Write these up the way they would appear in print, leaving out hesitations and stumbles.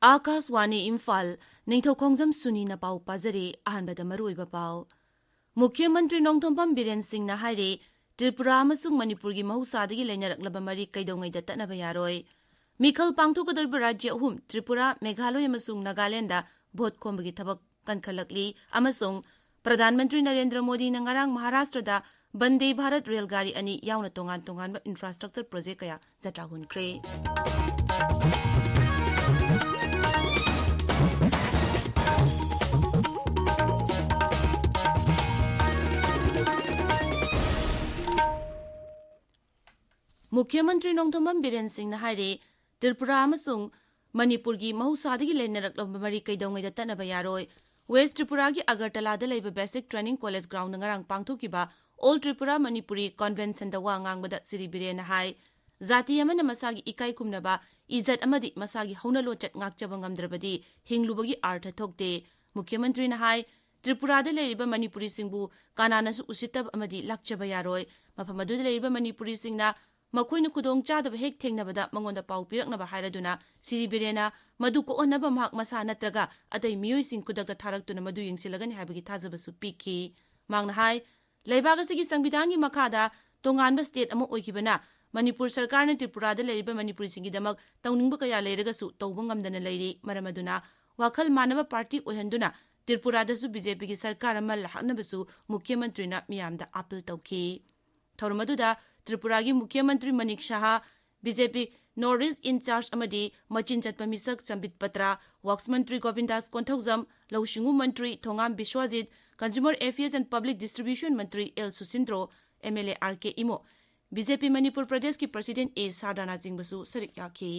आकाशवाणी इम्फाल निंगथौखोंगजम सुनी न पाउ पाजरे अहनबद मरुइबा पाउ मुख्यमंत्री नोंथोंबम बीरेन सिंह न हाइरे त्रिपुरा अमसुंग मणिपुर की महौसादगी लैनरक्लबा मरी कैदोंगैदा तनबा यारोय मिखल पांगथोकदोरिबा राज्य अहुम त्रिपुरा मेघालय अमसुंग नागालैंड भोट खोंबगी थबक कनखलकली अमसुंग प्रधानमंत्री नरेंद्र मोदी न ngarang महाराष्ट्र दा वंदे भारत रेलगाड़ी अनि यावना तोंगान तोंगान इंफ्रास्ट्रक्चर प्रोजेक्ट कया जत्रा हुनख्रे मुख्यमंत्री नोंथोंबम बीरेन सिंह न हाइरे त्रिपुरा अमसुंग मणिपुर की महौसादगी लैनरक्लबा मरी कैदोंगैदा तनबा यारोय वेस्ट त्रिपुरा की अगरतलादा लेबा basic training college ground ngarang पांगथोकिबा ऑल त्रिपुरा मणिपुरी कन्वेंशन दा वा ngangbada सिरी बीरेन हाइ जाति अमन मसागी इकाई कुमनबा इज्जत अमदी मसागी हौना लोचत ngakchaba ngamdrabadi हिंगलुबगी अर्थ थोकते मुख्यमंत्री न हाइ त्रिपुरादा लेरिबा मणिपुरी सिंहबु कानानासु उसितब अमदी lakchaba यारोय मफम अदुदा लेरिबा मणिपुरी सिंहना मखोइन खुदोंग चादबा हेक थेंगनबदा मंगोंदा पाउ पिरकनबा हाइरदुना सिरी बिरेना मदु को ओनबा महक मसा नत्रगा अतै मियोइसिंग खुदकता थारक्तुना मदु यिंगसिलगनि हाइबगी थाजबसु पिखि मांगना हाइ लेबागसिगी संविधान की मखादा तोंगानबा स्टेट अमो ओइखिबना मणिपुर सरकार ने त्रिपुरादा लेरिबा मणिपुरी सिंगिदमक तौनिंगबा कया लेरगसु तौबा ngamdana लेरि मरमदुना वाखल मानव पार्टी ओहंदुना त्रिपुरादासु बीजेपी की सरकार अमा लहनबसु मुख्यमंत्रीना मियामदा अपील तौखि थौरमदुदा त्रिपुरा की मुख्यमंत्री Manik Saha BJP North East in-charge अमदी मचिन चटपा मिसक संबित पत्रा वर्क्स मंत्री गोविंदास कोंथौजम लौशिंगु मंत्री Thongam Biswajit consumer affairs and public distribution मंत्री L Susindro MLA RK Imo BJP Manipur Pradesh की प्रेसिडेंट ए सारदाना जिंगबसु सरिक याखि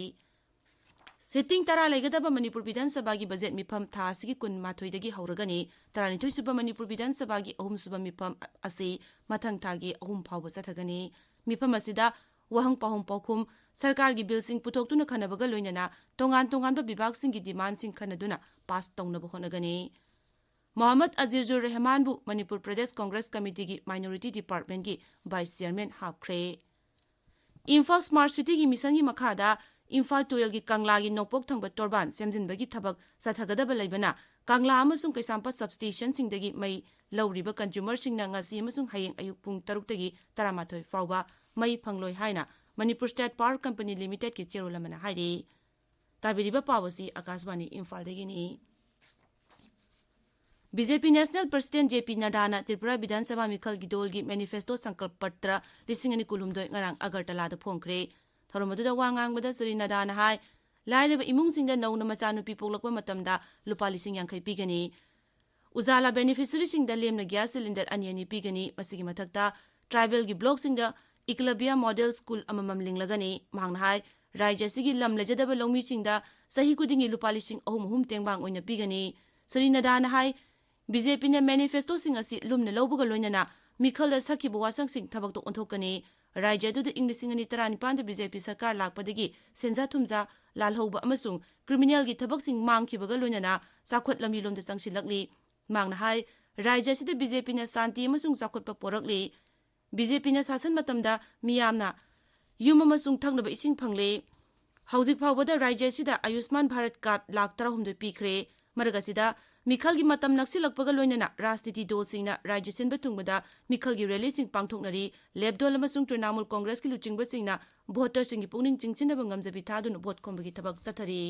सिटिंग तरा लेगदबा मणिपुर विधानसभा की बजेट मिफम था सिगी कुन माथोइदगी हौरगनी तरानिथोइ सुबा मणिपुर विधानसभा की अहुम सुबा मिफम असे मथंग थागी अहुम फावबा चथगनी मिफम असिदा वहंग पाहुम पाखुम सरकार की बिल सिंह पुथोक्तुना खनबगा लोइनना तोंगान तोंगानबा विभाग सिंह की डिमांड सिंह खनदुना पास तौनबा होनगनी मोहम्मद अजीजुर रहमान बु मणिपुर प्रदेश कांग्रेस कमिटी की माइनॉरिटी डिपार्टमेंट की वाइस चेयरमैन हापख्रे इम्फाल स्मार्ट सिटी की मिशन की मखादा इम्फाल टुरेल की कंगला की नोपोक थंग तोरबान सेमजिनबगी थबक सथगदब लेबना कंगला अमसुंग कैसांपा सबस्टेशन सिंगदगी मई लौरिबा कंज्यूमर सिंगना ngasi अमसुंग हयेंग अयुक पुंग 6 तगी 18 फाउबा मई फंगलोय हाइना Manipur state power company limited की चेरोलमना हाइरे ताबिरिबा पावसी आकाशवाणी इम्फाल दगिनी BJP national president JP Nadda Tripura विधानसभा मिखल की दल की मैनिफेस्टो संकल्प पत्र 1920 ngarang अगरतला फोंख्रे थौरमदुदा वा ngangbada श्री नड्डा हाइ लाइरबा इमुंगसिंगदा नौना मचानुपी पोगलकबा मतमदा लुपा 50 पीगनी उजाला बेनिफिशियरी सिंगदा लेमना गैस सिलेंडर अनि पीगनी मसिगी मथक्ता ट्राइबल की ब्लॉक सिंगदा इक्लबिया मॉडल स्कूल अममम लिंगलगनी मांगना हाइ राज्य सिगी लम लेजदबा लौमी सिंगदा सही कुदिंगी लुपा 3,000 तेंगबांग ओइना पीगनी श्री नड्डा हाइ बीजेपी ने मैनिफेस्टो सिंग असि लुमना लौबगा लोइनना मिखल सखिबा वासंग सिंग थबकतो ओंथोकनी राज्य दुद इंग्लिसिंग 1995 बीजेपी सरकार लाकपदगी सेंजा थुमजा लालहौबा अमसुंग क्रिमिनल की थबक सिंग मांगखिबगा लोइनना साखोत लमी लोमदा चंगसिलकली मांगना हाइ राज्य सिद बीजेपी ने शांति अमसुंग साखोतपा पोरकली बीजेपी ने शासन मतमदा मियामना युम अमसुंग थंगनबा इसिंग फंगले हौजिक फावबदा राज्य सिद आयुष्मान भारत कार्ड लाख 13 पीख्रे मरगसिदा मिखल की मतम नक्सिलकपगा लोइनना राजनीति दलसिंगना राज्य सिनबा थुंगबदा मिखल की रैली सिंग पांगथोकनरी लेबदोल अमसुंग तृणमूल कांग्रेस की लुचिंगबसिंगना भोटर सिंग की पुनिंग चिंगसिनबा ngamjabi थादुना भोट खोंबगी थबक चथरी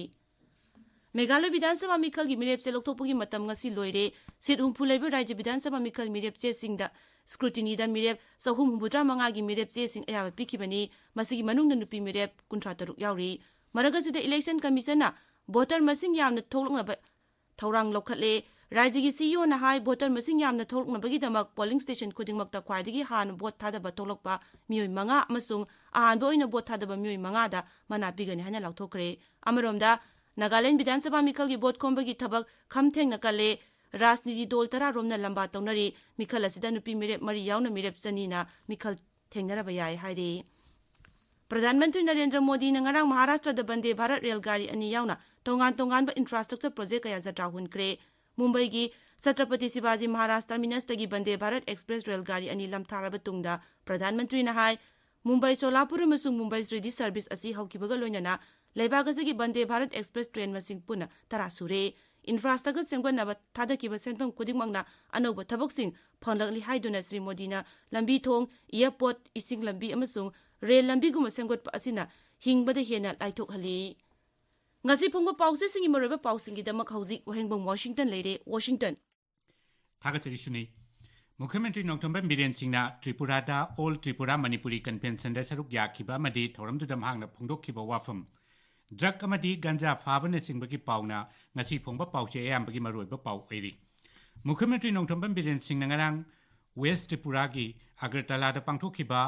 मेघालय विधानसभा मिखल की मिरेप से लौथोकपगी मतम ngasi लोइरे सीट हुंफु लेबा राज्य विधानसभा मिखल मिरेप चे सिंगदा स्क्रूटिनी दा मिरेप 375 की मिरेप चे सिंग अयाबा पिखिबनी मसिगी मनुंगना नुपी मिरेप 53 यावरी मरगसिदा इलेक्शन कमीशनना भोटर मसिंग यामना थोलकनबा थौरांग लौखले राज्य की सीईओ ना हाई भोटर मसिंग यामना थोलकनबगीदमक पोलिंग स्टेशन खुदिंगमक्ता ख्वाइदगी हान भोट थादबा थोलकपा मियोय मंगा अमसुंग आहानबा ओइना भोट थादबा मियोय मंगादा मना पिगनी हाना लाउथोखरे अमरोमदा नागालैंड विधानसभा मिखल की भोट खोंबगी थबक खमथेंगना कले राजनीति दल 10 रोमना लंबा तौनरी मिखल असिदा नुपी मिरेप मरी यावना मिरेप चनीना मिखल थेंगनरबा याय हाइरे प्रधानमंत्री नरेंद्र मोदी ने ngarang महाराष्ट्र द वंदे भारत रेलगाड़ी अनि यावना तोंगान तोंगान इंफ्रास्ट्रक्चर प्रोजेक्ट कया जत्रा हुनख्रे मुंबई की छत्रपति शिवाजी महाराज टर्मिनस तगी वंदे भारत एक्सप्रेस रेलगाड़ी अनि लमथारबा तुंगदा प्रधानमंत्री ने हाय मुंबई सोलापुर अमसुंग मुंबई श्रीदी सर्विस असि हौकिबगा लोइनना ꯂꯩꯕꯥꯛ ꯑꯁꯤꯒꯤ ꯕꯟꯗꯦ ꯚꯥꯔꯠ ꯑꯦꯛꯁꯄ꯭ꯔꯦꯁ ꯇ꯭ꯔꯦꯟ ꯃꯁꯤꯡ ꯄꯨꯟꯅ 10 ꯁꯨꯔꯦ ꯏꯟꯐ꯭ꯔꯥꯁ꯭ꯇ꯭ꯔꯛꯆꯔ ꯁꯦꯝꯒꯠꯅꯕ ꯊꯥꯗꯈꯤꯕ ꯁꯦꯟꯐꯝ ꯈꯨꯗꯤꯡꯃꯛꯅ ꯑꯅꯧꯕ ꯊꯕꯛꯁꯤꯡ ꯐꯪꯂꯛꯂꯤ ꯍꯥꯏꯗꯨꯅ श्री मोदीꯅ ꯂꯝꯕꯤ ꯊꯣꯡ ꯏꯌꯔꯄꯣꯔꯠ ꯏꯁꯤꯡ ꯂꯝꯕꯤ ꯑꯃꯁꯨꯡ ꯔꯦꯜ ꯂꯝꯕꯤꯒꯨꯝꯕ ꯁꯦꯝꯒꯠꯄ ꯑꯁꯤꯅ ꯍꯤꯡꯕꯗ ꯍꯦꯟꯅ ꯂꯥꯏꯊꯣꯛꯍꯜꯂꯤ ngasi phongba pausesing moroba pausinggidamak hauzik Wahengbam Washington leire Washington Thagachari Suni Mukhyamantri Nongthomban Biren Singhna Tripurada All Tripura Manipuri Convention da saruk yakhiba amadi thoramdudam hangna phongdokhiba wafam drug amadi ganja fabana singbagi pauna ngasi phongba pause ayambagi maroiba pau oiri Mukhyamantri Nongthomban Biren Singhna ngarang West Tripura gi Agartala da pangthokhiba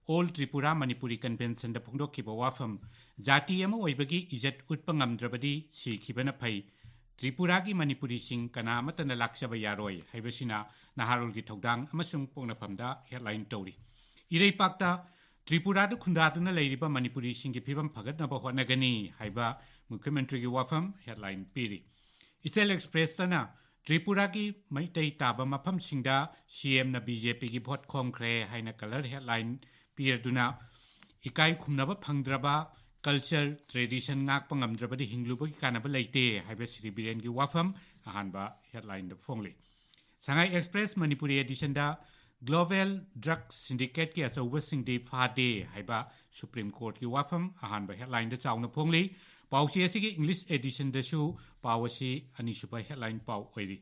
All Tripura Manipuri Convention da phongdokhiba wafam jati ama oibagi ijat utpa ngamdrabadi sikhibana phai Tripura gi Manipuri sing kana amatana laksaba yaroi haibasina naharol gi thogdang amasung pongnaphamda headline tawri irei pakta Tripura da khundaduna leiriba Manipuri sing gi phibam phagatnaba honagani haiba Mukhyamantri gi wafam headline piri Ichel Express tana Tripura gi maitai taba mafam singda CM na BJP gi vote khongkhre haina color headline pirduna ikai khumnaba phangdraba culture tradition ngak pangamdrabadi hinglubagi kanaba leite haiba Sri Biren gi wafam ahanba headline da phongli Shanghai Express Manipuri edition da Global Drug Syndicate ki achauba singdi phade haiba Supreme Court ki wafam ahanba headline da chawna phongli pawsi asigi English edition da su pawasi ani supa headline paw oiri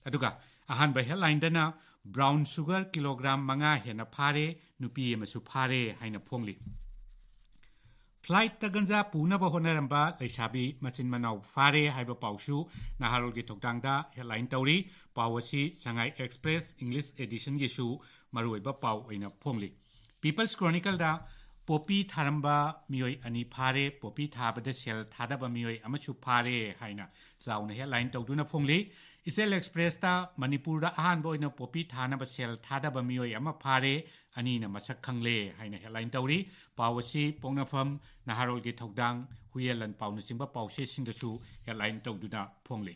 aduga ahanba headline dana brown sugar kilogram manga hena phare nupi amasu phare haina phongli Flight ta ganja puna ba honaramba leisabi machin manau fare haiba pausu naharol gi thokdangda headline tawri pawasi Shanghai Express English edition gi su maruiba paw oina phongli People's Chronicle da popi tharamba mioi ani phare popi thabada sel thadaba mioi amachu phare haina chauna headline tawduna phongli Isel Express ta Manipur da ahan boina popi thana ba sel thadaba mioi ama phare ani na masak khangle haina headline tawri pawasi pongnafam naharol gi thogdang huyelan pawna singba pawse singdasu headline tawduna phongli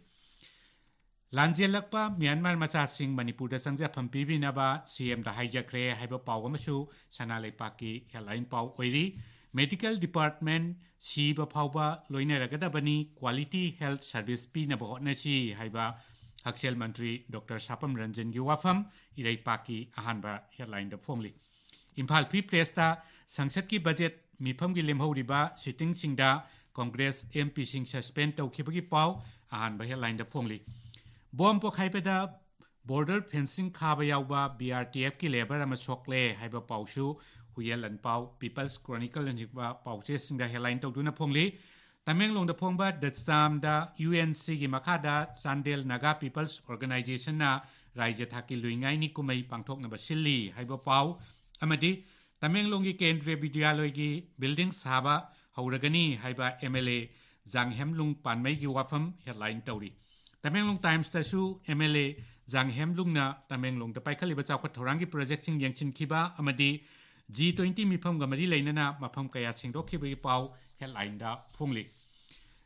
Lanjelakpa Myanmar macha sing Manipur da sangja phampibi naba CM da hijakre haiba pawamasu sana leipaki headline paw oiri Medical Department siba phawba loinaragadabani Quality Health Service pi na bahotnachi haiba Haksel Mantri Dr. Sapam Ranjan gi wafam irei paki ahanba headline da phongli Imphal Free Press ta Sangsad ki budget mifam gi lemhoriba sitting singda Congress MP sing suspend tawkhibagi paw ahanba headline da phongli Bom pokhaibada border fencing khaba yawba BRTF ki labor ama sokle haiba pawsu huyelan paw People's Chronicle anjikba pawche singda headline tawduna phongli Tamenglong da phongba the Sam da UNC gi makhada Sandel Naga People's Organization na raija thaki luingai ni kumai pangthok na basilli haiba paw amadi Tamenglong gi Kendriya Vidyalay gi building saba hauragani haiba MLA Janghemlung Panmai gi wafam headline tawri Tamenglong Times ta su MLA Janghemlung na Tamenglong da paikhaliba chawkhat thorangi project sing yangchin khiba amadi G20 mifam ga mari leinana mafam kaya singdokhiba gi paw headline da phongli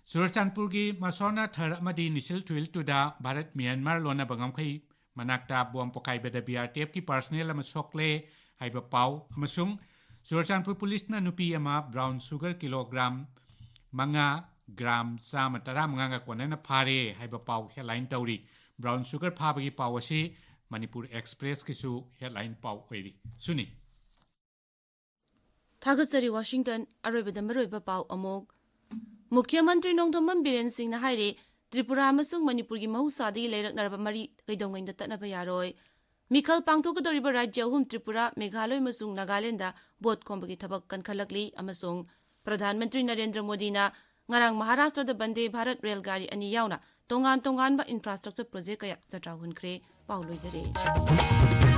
Surachandpur gi Masona Thar amadi Nisil Twil to da Bharat Myanmar lona bangamkhai manakta bom pokai beda BRTF ki personnel ama sokle haiba paw amasung Surachandpur police na nupi ama brown sugar kilogram manga gram sama tara manga konana phare haiba paw headline tawri brown sugar phabagi pawasi Manipur Express ki su headline paw oiri Suni Thagachari Washington aroibada maroiba paw amok Mukhyamantri Nongthomban Biren Singhna haire Tripura amasung Manipur gi mahusadi leiraknaraba mari kaidongainda tatnaba yaroi Mikhal pangthokadoriba rajya ahum Tripura Meghalaya amasung Nagaland da bot khombagi thabak kankhalakli amasung Pradhan Mantri Narendra Modi na ngarang Maharashtra da Bande Bharat Rail Gari ani yauna tongan ba infrastructure project kaya chatraw hunkhre paw loijare